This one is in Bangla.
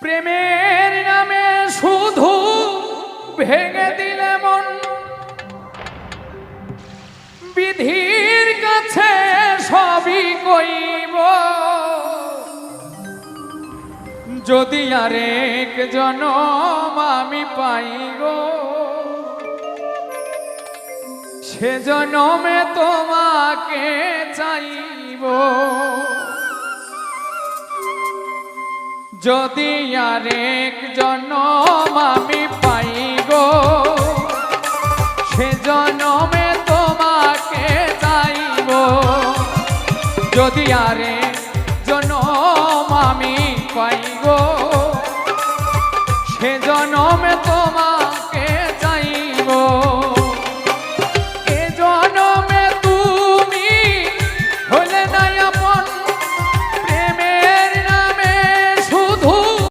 প্রেমের নামে শুধু ভেঙে দিলে মন, বিধির কাছে সবই কইব। যদি আরেক জনম আমি পাই গো, সে জনমে তোমাকে চাইব। যদি আরেক জনম আমি পাই গো, সে জনমে তোমাকে চাইব। যদি আরেক জনম আমি পাই গো, সে জনমে তোমার